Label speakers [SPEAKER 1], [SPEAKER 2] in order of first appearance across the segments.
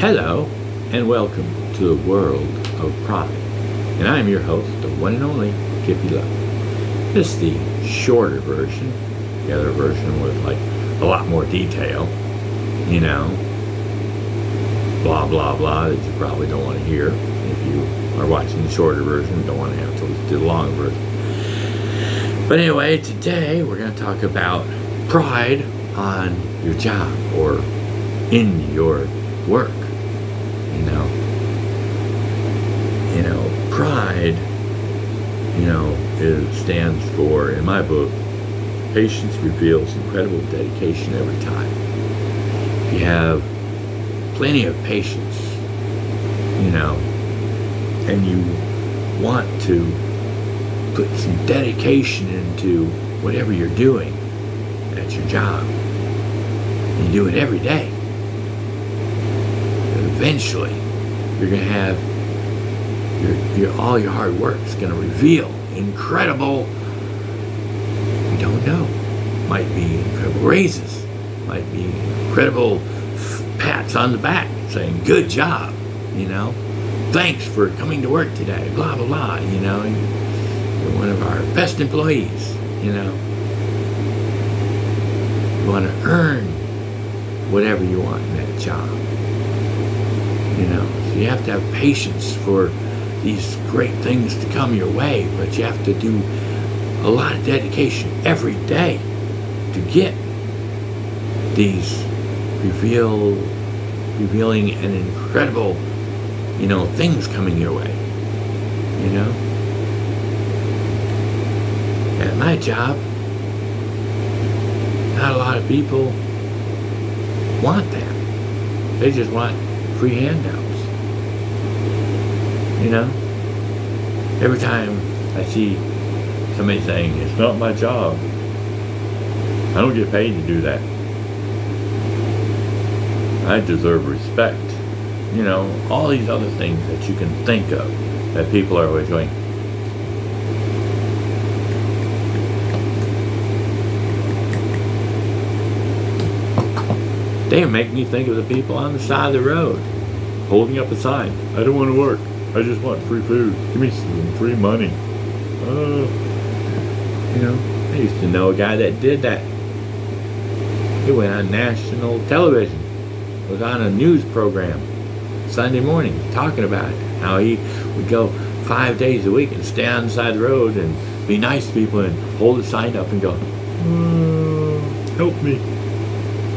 [SPEAKER 1] Hello and welcome to the world of pride. And I am your host, the one and only Kippy Love. This is the shorter version, the other version with like a lot more detail, you know, blah blah blah that you probably don't want to hear. If you are watching the shorter version, you don't want to have to listen to the long version. But anyway, today we're going to talk about pride on your job or in your work. Pride, it stands for, in my book, patience reveals incredible dedication every time. If you have plenty of patience, and you want to put some dedication into whatever you're doing at your job, and you do it every day, eventually you're going to have all your hard work is going to reveal incredible, we don't know, might be incredible raises, might be incredible pats on the back saying good job, thanks for coming to work today, blah blah blah, you're one of our best employees. You want to earn whatever you want in that job, so you have to have patience for these great things to come your way, but you have to do a lot of dedication every day to get these revealing and incredible, things coming your way, At my job, not a lot of people want that. They just want free handouts. Every time I see somebody saying, it's not my job, I don't get paid to do that. I deserve respect. All these other things that you can think of that people are always going, they make me think of the people on the side of the road holding up a sign. I don't want to work. I just want free food. Give me some free money. I used to know a guy that did that. He went on national television. Was on a news program Sunday morning talking about it. How he would go 5 days a week and stay on the side of the road and be nice to people and hold a sign up and go, help me.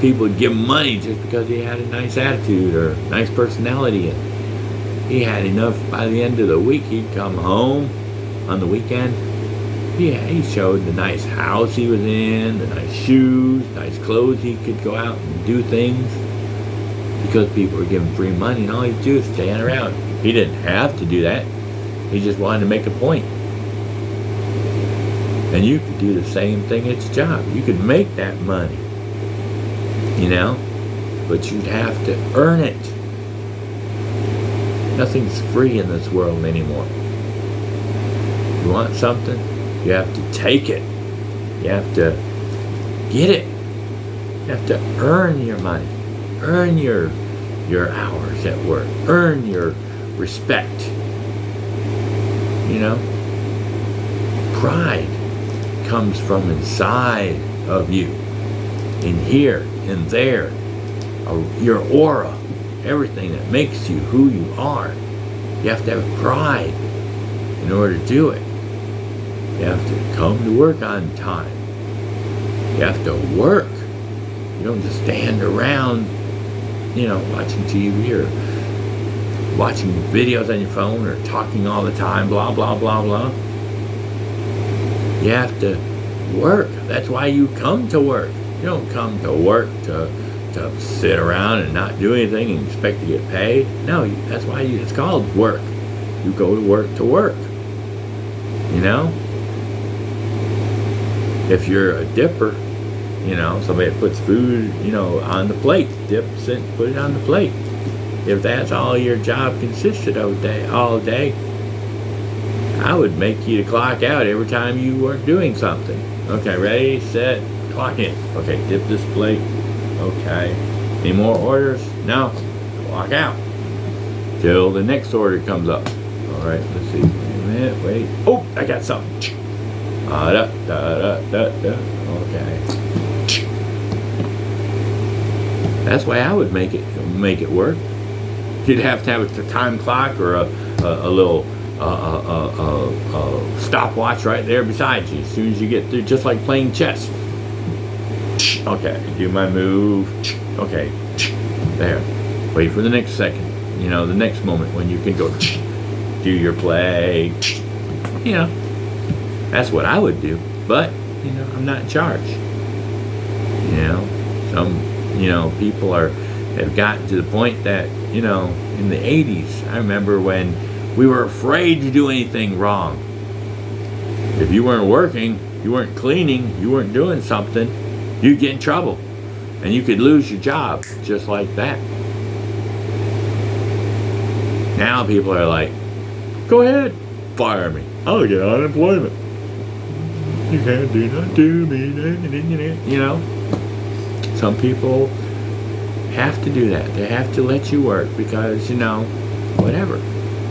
[SPEAKER 1] People would give him money just because he had a nice attitude or nice personality. And he had enough by the end of the week. He'd come home on the weekend. He showed the nice house he was in, the nice shoes, nice clothes. He could go out and do things because people were giving free money, and all he'd do is stand around. He didn't have to do that. He just wanted to make a point. And you could do the same thing at your job. You could make that money, but you'd have to earn it. Nothing's free in this world anymore. You want something, you have to take it. You have to get it. You have to earn your money. Earn your hours at work. Earn your respect. Pride comes from inside of you. In here, in there. Your aura. Everything that makes you who you are. You have to have pride in order to do it. You have to come to work on time. You have to work. You don't just stand around, watching TV or watching videos on your phone or talking all the time, blah, blah, blah, blah. You have to work. That's why you come to work. You don't come to work to sit around and not do anything and expect to get paid. No, that's why it's called work. You go to work to work. If you're a dipper, somebody that puts food, on the plate, dips it, put it on the plate. If that's all your job consisted of all day, I would make you to clock out every time you weren't doing something. Okay, ready, set, clock in. Okay, dip this plate. Okay. Any more orders? No. clock out till the next order comes up. All right, let's see. Wait a minute, wait. Oh, I got something. Okay. That's why I would make it work. You'd have to have a time clock or a little stopwatch right there beside you. As soon as you get through, just like playing chess. Okay, do my move. Okay, there. Wait for the next second. You know, the next moment when you can go do your play. You know, that's what I would do. But you know, I'm not in charge. You know, some people have gotten to the point that, you know, in the 80s, I remember when we were afraid to do anything wrong. If you weren't working, you weren't cleaning, you weren't doing something, you'd get in trouble. And you could lose your job just like that. Now people are like, go ahead, fire me. I'll get unemployment. You can't do nothing to me. You know, some people have to do that. They have to let you work because, you know, whatever.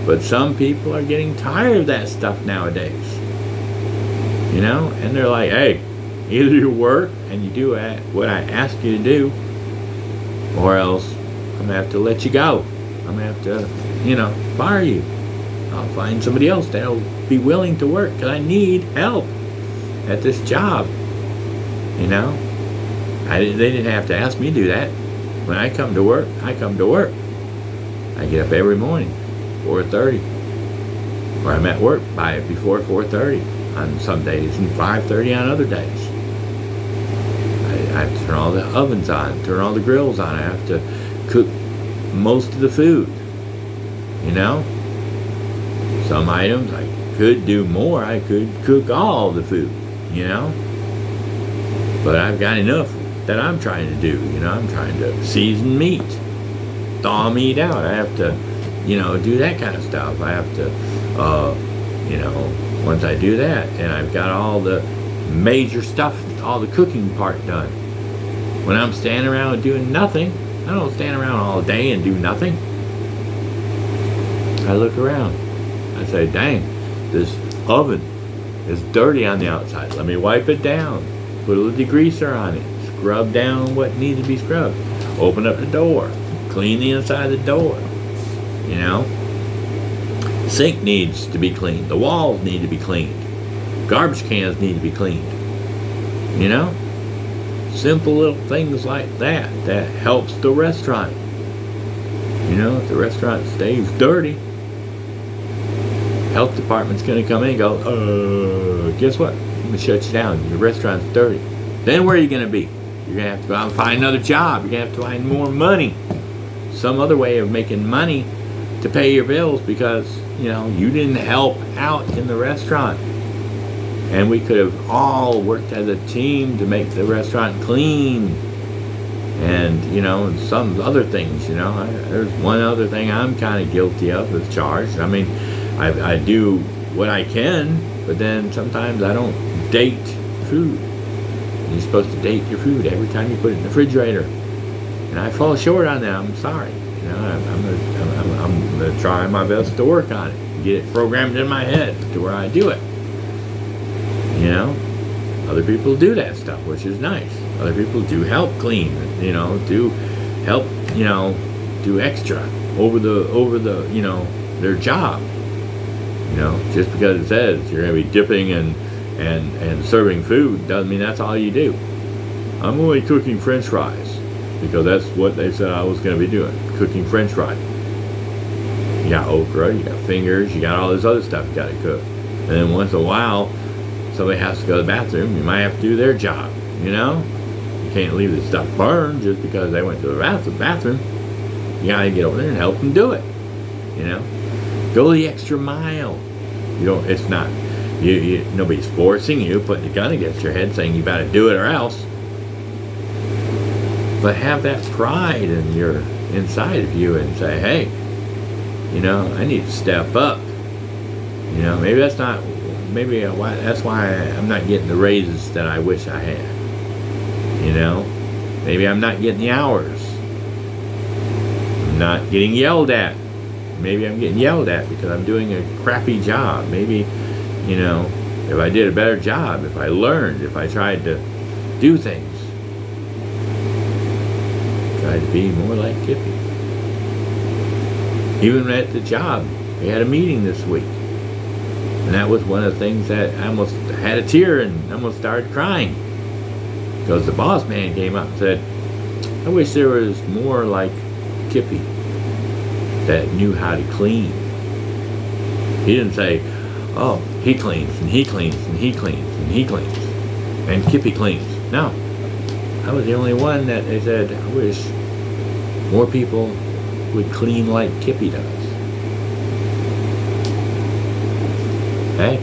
[SPEAKER 1] But some people are getting tired of that stuff nowadays. You know, and they're like, hey, either you work and you do what I ask you to do, or else I'm going to have to let you go. I'm going to have to, you know, fire you. I'll find somebody else that'll be willing to work because I need help at this job. You know, they didn't have to ask me to do that. When I come to work, I come to work. I get up every morning, 4:30, or I'm at work before 4:30 on some days and 5:30 on other days. I have to turn all the ovens on, turn all the grills on. I have to cook most of the food. You know, some items I could do more. I could cook all the food. You know, but I've got enough that I'm trying to do. You know, I'm trying to season meat, thaw meat out. I have to, you know, do that kind of stuff. I have to, you know, once I do that and I've got all the major stuff, all the cooking part done. When I'm standing around doing nothing, I don't stand around all day and do nothing. I look around. I say, dang, this oven is dirty on the outside. Let me wipe it down. Put a little degreaser on it. Scrub down what needs to be scrubbed. Open up the door. Clean the inside of the door. You know? Sink needs to be cleaned. The walls need to be cleaned. Garbage cans need to be cleaned. You know? Simple little things like that helps the restaurant. You know, if the restaurant stays dirty, health department's going to come in and go, guess what? I'm going to shut you down. Your restaurant's dirty. Then where are you going to be? You're going to have to go out and find another job. You're going to have to find more money. Some other way of making money to pay your bills because, you know, you didn't help out in the restaurant. And we could have all worked as a team to make the restaurant clean. And, you know, and some other things, you know. There's one other thing I'm kind of guilty of with charge. I mean, I do what I can, but then sometimes I don't date food. You're supposed to date your food every time you put it in the refrigerator. And I fall short on that. I'm sorry. You know, I'm gonna try my best to work on it. Get it programmed in my head to where I do it. You know? Other people do that stuff, which is nice. Other people do help clean, you know, do help, you know, do extra over the, you know, their job. You know, just because it says you're going to be dipping and serving food doesn't mean that's all you do. I'm only cooking French fries because that's what they said I was going to be doing, cooking French fries. You got okra, you got fingers, you got all this other stuff you got to cook. And then once in a while, somebody has to go to the bathroom. You might have to do their job, you know? You can't leave the stuff burned just because they went to the bathroom. You got to get over there and help them do it, you know? Go the extra mile. You don't, it's not, nobody's forcing you, putting a gun against your head saying you better do it or else. But have that pride in your inside of you and say, hey, you know, I need to step up. You know, maybe that's not, that's why I'm not getting the raises that I wish I had. You know, maybe I'm not getting the hours. I'm not getting yelled at. Maybe I'm getting yelled at because I'm doing a crappy job. Maybe, you know, if I did a better job, if I learned, if I tried to do things, tried to be more like Kippy. Even at the job, we had a meeting this week. And that was one of the things that I almost had a tear and almost started crying. Because the boss man came up and said, I wish there was more like Kippy that knew how to clean. He didn't say, oh, he cleans and he cleans and he cleans and he cleans and Kippy cleans. No. I was the only one that they said, I wish more people would clean like Kippy does. Hey,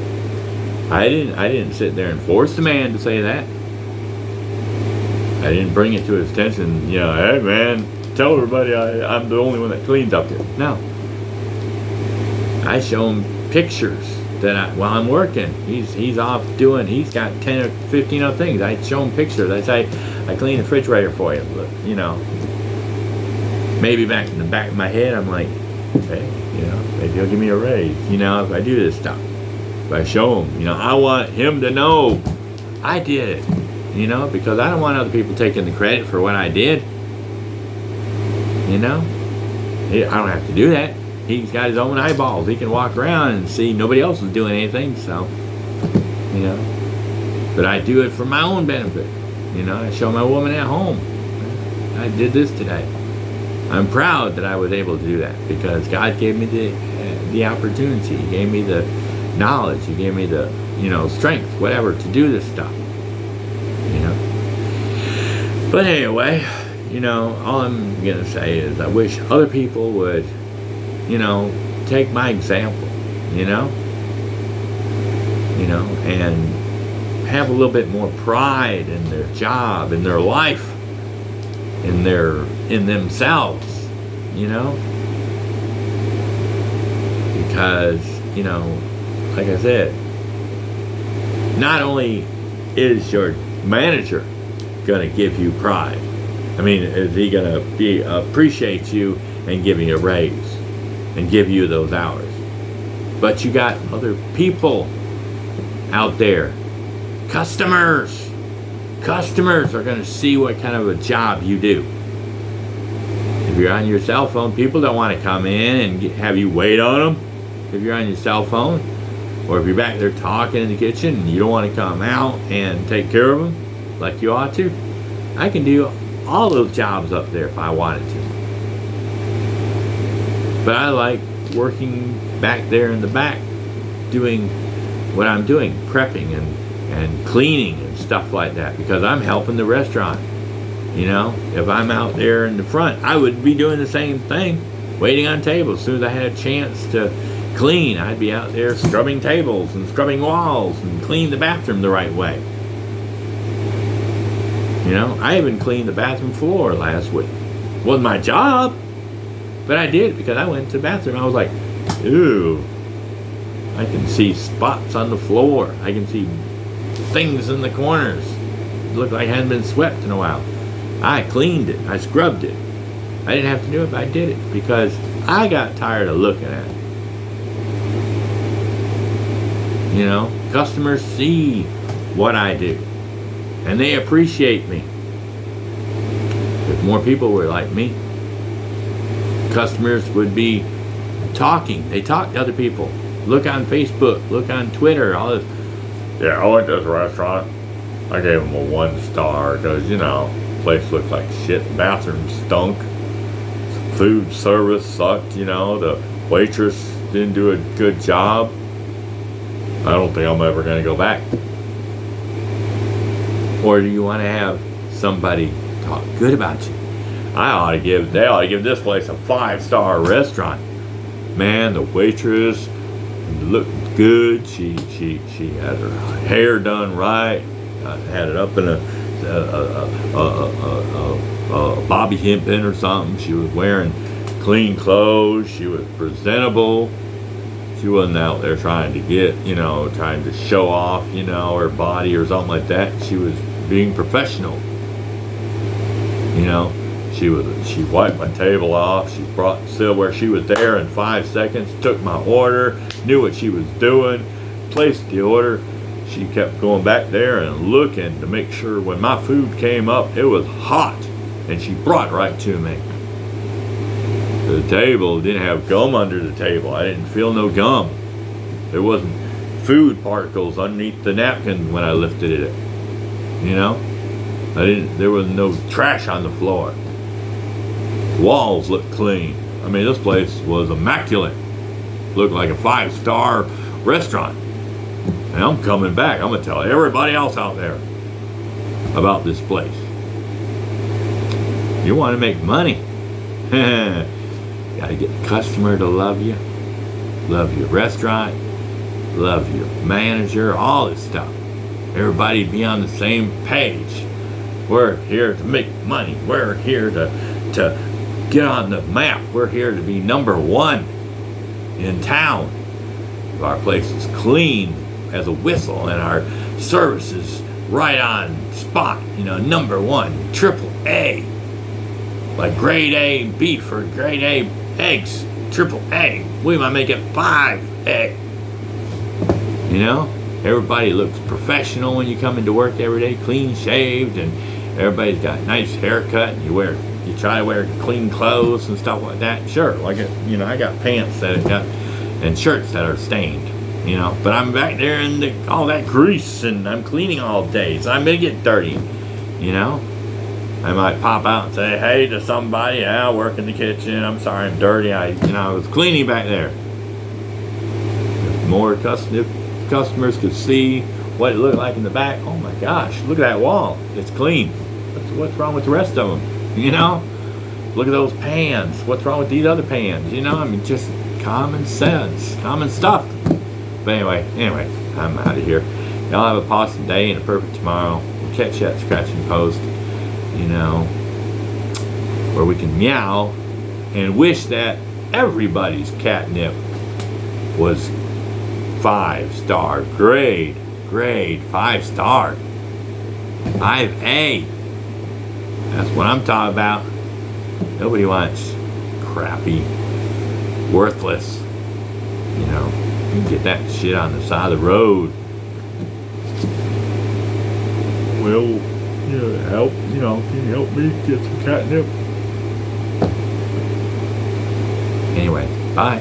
[SPEAKER 1] I didn't sit there and force the man to say that. I didn't bring it to his attention, you know, hey man, tell everybody I'm the only one that cleans up here. No. I show him pictures that while I'm working, he's off doing, he's got 10 or 15 other things. I show him pictures. I say, I clean the refrigerator for you. Look, you know, maybe back in the back of my head, I'm like, hey, you know, maybe he'll give me a raise, you know, if I do this stuff. If I show him, you know, I want him to know I did it, you know, because I don't want other people taking the credit for what I did. You know, I don't have to do that. He's got his own eyeballs. He can walk around and see nobody else is doing anything, so, you know. But I do it for my own benefit. You know, I show my woman at home, I did this today. I'm proud that I was able to do that because God gave me the opportunity. He gave me the knowledge. He gave me the, you know, strength, whatever, to do this stuff. You know. But anyway, you know, all I'm going to say is I wish other people would, you know, take my example, you know, and have a little bit more pride in their job, in their life, in themselves, you know, because, you know, like I said, not only is your manager going to give you pride, I mean, is he going to appreciate you and give you a raise and give you those hours, but you got other people out there. Customers are going to see what kind of a job you do. If you're on your cell phone, people don't want to come in and have you wait on them. If you're on your cell phone, or if you're back there talking in the kitchen and you don't want to come out and take care of them like you ought to, I can do all those jobs up there if I wanted to. But I like working back there in the back, doing what I'm doing, prepping and cleaning and stuff like that, because I'm helping the restaurant. You know, if I'm out there in the front, I would be doing the same thing, waiting on tables. As soon as I had a chance to clean, I'd be out there scrubbing tables and scrubbing walls and clean the bathroom the right way. You know, I even cleaned the bathroom floor last week. Wasn't my job, but I did because I went to the bathroom. I was like, ew, I can see spots on the floor. I can see things in the corners. It looked like it hadn't been swept in a while. I cleaned it. I scrubbed it. I didn't have to do it, but I did it because I got tired of looking at it. You know, customers see what I do and they appreciate me. If more people were like me, customers would be talking. They talk to other people. Look on Facebook, look on Twitter, all this. Yeah, I went to this restaurant. I gave them a 1 star because, you know, the place looked like shit. The bathroom stunk. Food service sucked, you know. The waitress didn't do a good job. I don't think I'm ever going to go back. Or do you want to have somebody talk good about you? They ought to give this place a 5-star restaurant. Man, the waitress looked good. She had her hair done right. Had it up in a bobby pin or something. She was wearing clean clothes. She was presentable. She wasn't out there trying to show off, you know, her body or something like that. She was being professional. You know, She wiped my table off. She brought silverware. She was there in 5 seconds. Took my order. Knew what she was doing. Placed the order. She kept going back there and looking to make sure when my food came up, it was hot, and she brought it right to me. The table didn't have gum under the table. I didn't feel no gum. There wasn't food particles underneath the napkin when I lifted it. You know, there was no trash on the floor. Walls looked clean. I mean, this place was immaculate. Looked like a 5-star restaurant. And I'm coming back. I'm gonna tell everybody else out there about this place. You want to make money? Gotta get the customer to love you, love your restaurant, love your manager, all this stuff. Everybody be on the same page. We're here to make money. We're here to get on the map. We're here to be number one in town. Our place is clean as a whistle, and our service is right on spot. You know, number one, triple A. Like grade A beef or grade A eggs, triple A. We might make it 5A. You know, everybody looks professional when you come into work every day, clean shaved, and everybody's got a nice haircut. And you try to wear clean clothes and stuff like that. Sure, like I got pants that got and shirts that are stained. You know, but I'm back there in all that grease, and I'm cleaning all day, so I'm gonna get dirty. You know, I might pop out and say, "Hey," to somebody. I work in the kitchen. I'm sorry, I'm dirty. I was cleaning back there. If more customers could see what it looked like in the back. Oh my gosh, look at that wall. It's clean. What's wrong with the rest of them? You know, look at those pans. What's wrong with these other pans? You know, I mean, just common sense, common stuff. But anyway, I'm out of here. Y'all have a awesome day and a perfect tomorrow. We'll catch you at Scratching Post, you know, where we can meow and wish that everybody's catnip was 5-star, grade 5-star, 5A. That's what I'm talking about. Nobody wants crappy, worthless, you know. You can get that shit on the side of the road. Well, can you help me get some catnip? Anyway, bye.